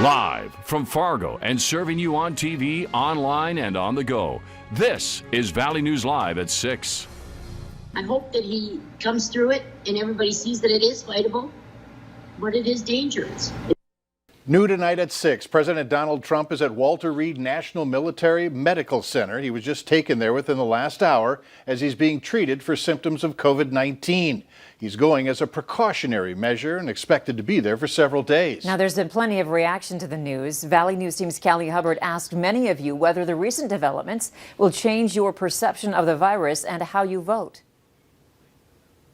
Live from Fargo and serving you on TV, online, and on the go. This is Valley News Live at 6. I hope that he comes through it and everybody sees that it is fightable, but it is dangerous. New tonight at 6, President Donald Trump is at Walter Reed National Military Medical Center. He was just taken there within the last hour as he's being treated for symptoms of COVID-19. He's going as a precautionary measure and expected to be there for several days. Now, there's been plenty of reaction to the news. Valley News Team's Callie Hubbard asked many of you whether the recent developments will change your perception of the virus and how you vote.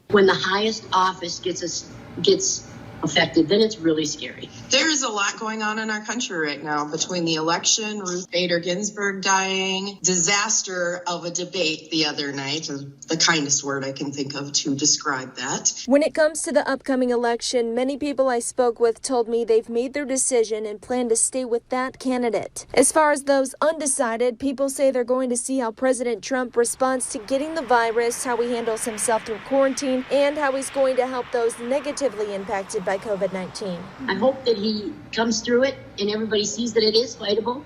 When the highest office gets affected, then it's really scary. There's a lot going on in our country right now between the election, Ruth Bader Ginsburg dying, disaster of a debate the other night, the kindest word I can think of to describe that. When it comes to the upcoming election, many people I spoke with told me they've made their decision and plan to stay with that candidate. As far as those undecided, people say they're going to see how President Trump responds to getting the virus, how he handles himself through quarantine, and how he's going to help those negatively impacted by COVID-19. I hope that he comes through it and everybody sees that it is fightable,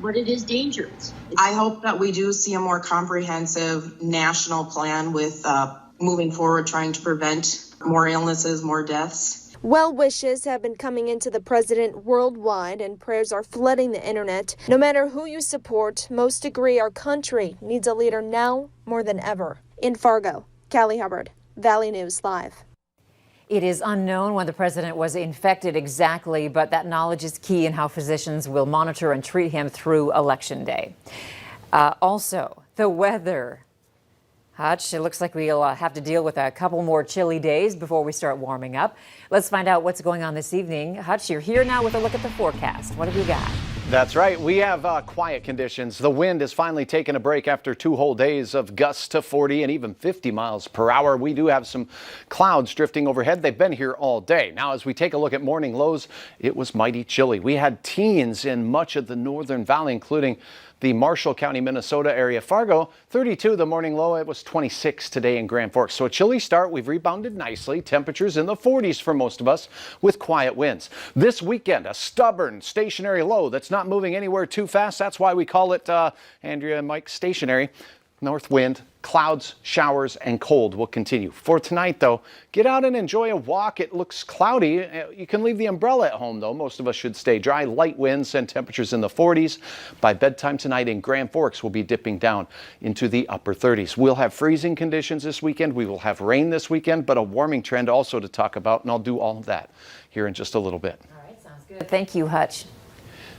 but it is dangerous. I hope that we do see a more comprehensive national plan with moving forward, trying to prevent more illnesses, more deaths. Well wishes have been coming into the president worldwide, and prayers are flooding the internet. No matter who you support, most agree our country needs a leader now more than ever. In Fargo, Callie Hubbard, Valley News Live. It is unknown when the president was infected exactly, but that knowledge is key in how physicians will monitor and treat him through Election Day. Also, the weather. Hutch, it looks like we'll have to deal with a couple more chilly days before we start warming up. Let's find out what's going on this evening. Hutch, you're here now with a look at the forecast. What have you got? That's right. We have quiet conditions. The wind has finally taken a break after 2 whole days of gusts to 40 and even 50 miles per hour. We do have some clouds drifting overhead. They've been here all day. Now, as we take a look at morning lows, it was mighty chilly. We had teens in much of the northern valley, including the Marshall County, Minnesota area. Fargo, 32 the morning low. It was 26 today in Grand Forks. So a chilly start. We've rebounded nicely. Temperatures in the 40s for most of us with quiet winds. This weekend, a stubborn stationary low that's not moving anywhere too fast. That's why we call it, Andrea and Mike, stationary. North wind, clouds, showers, and cold will continue. For tonight, though, get out and enjoy a walk. It looks cloudy. You can leave the umbrella at home, though. Most of us should stay dry. Light winds and temperatures in the 40s. By bedtime tonight in Grand Forks, we'll be dipping down into the upper 30s. We'll have freezing conditions this weekend. We will have rain this weekend, but a warming trend also to talk about, and I'll do all of that here in just a little bit. All right, sounds good. Thank you, Hutch.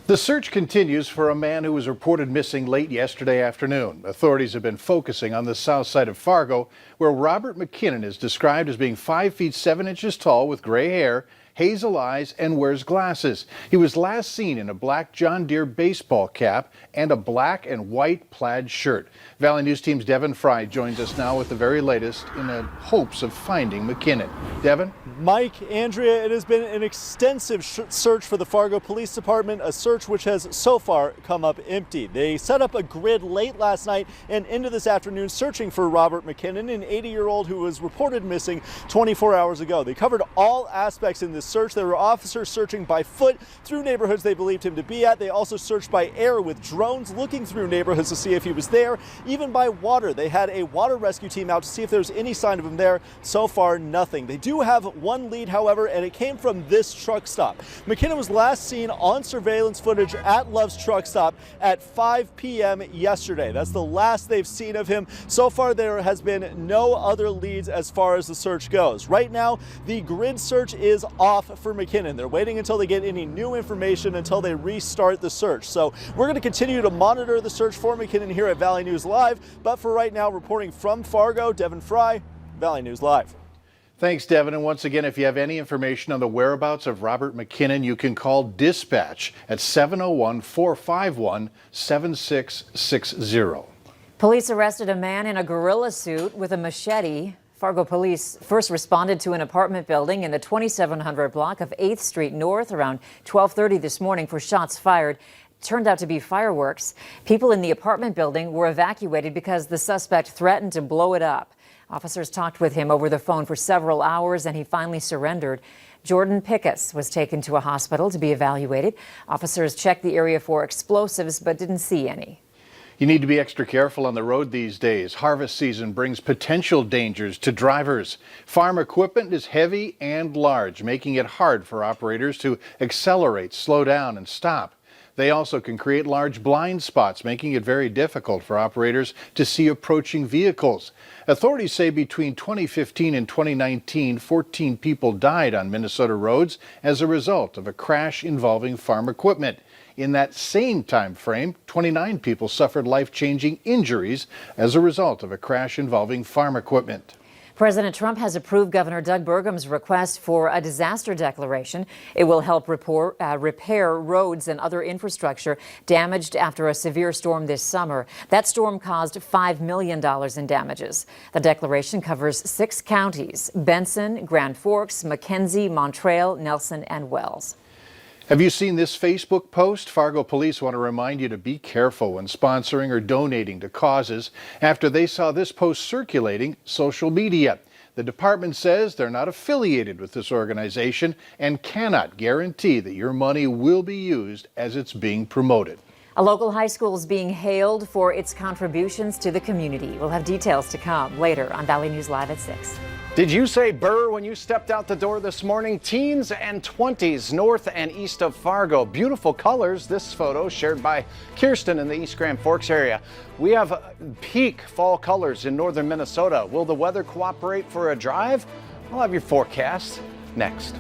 The search continues for a man who was reported missing late yesterday afternoon. Authorities have been focusing on the south side of Fargo, where Robert McKinnon is described as being 5 feet 7 inches tall with gray hair, hazel eyes, and wears glasses. He was last seen in a black John Deere baseball cap and a black and white plaid shirt. Valley News Team's Devin Fry joins us now with the very latest in the hopes of finding McKinnon. Devin? Mike, Andrea, it has been an extensive search for the Fargo Police Department, a search which has so far come up empty. They set up a grid late last night and into this afternoon searching for Robert McKinnon, an 80-year-old who was reported missing 24 hours ago. They covered all aspects in this search. There were officers searching by foot through neighborhoods they believed him to be at. They also searched by air with drones looking through neighborhoods to see if he was there. Even by water, they had a water rescue team out to see if there was any sign of him there. So far, nothing. They do have one lead, however, and it came from this truck stop. McKinnon was last seen on surveillance footage at Love's truck stop at 5 p.m. yesterday. That's the last they've seen of him. So far, there has been no other leads as far as the search goes. Right now, the grid search is off for McKinnon. They're waiting until they get any new information until they restart the search. So we're going to continue to monitor the search for McKinnon here at Valley News Live. But for right now, reporting from Fargo, Devin Fry, Valley News Live. Thanks, Devin. And once again, if you have any information on the whereabouts of Robert McKinnon, you can call dispatch at 701-451-7660. Police arrested a man in a gorilla suit with a machete. Fargo police first responded to an apartment building in the 2700 block of 8th Street North around 12:30 this morning for shots fired. Turned out to be fireworks. People in the apartment building were evacuated because the suspect threatened to blow it up. Officers talked with him over the phone for several hours and he finally surrendered. Jordan Pickus was taken to a hospital to be evaluated. Officers checked the area for explosives but didn't see any. You need to be extra careful on the road these days. Harvest season brings potential dangers to drivers. Farm equipment is heavy and large, making it hard for operators to accelerate, slow down, and stop. They also can create large blind spots, making it very difficult for operators to see approaching vehicles. Authorities say between 2015 and 2019, 14 people died on Minnesota roads as a result of a crash involving farm equipment. In that same time frame, 29 people suffered life-changing injuries as a result of a crash involving farm equipment. President Trump has approved Governor Doug Burgum's request for a disaster declaration. It will help repair roads and other infrastructure damaged after a severe storm this summer. That storm caused $5 million in damages. The declaration covers 6 counties: Benson, Grand Forks, McKenzie, Montreal, Nelson, and Wells. Have you seen this Facebook post? Fargo police want to remind you to be careful when sponsoring or donating to causes after they saw this post circulating social media. The department says they're not affiliated with this organization and cannot guarantee that your money will be used as it's being promoted. A local high school is being hailed for its contributions to the community. We'll have details to come later on Valley News Live at 6. Did you say burr when you stepped out the door this morning? Teens and 20s north and east of Fargo. Beautiful colors. This photo shared by Kirsten in the East Grand Forks area. We have peak fall colors in northern Minnesota. Will the weather cooperate for a drive? I'll have your forecast next.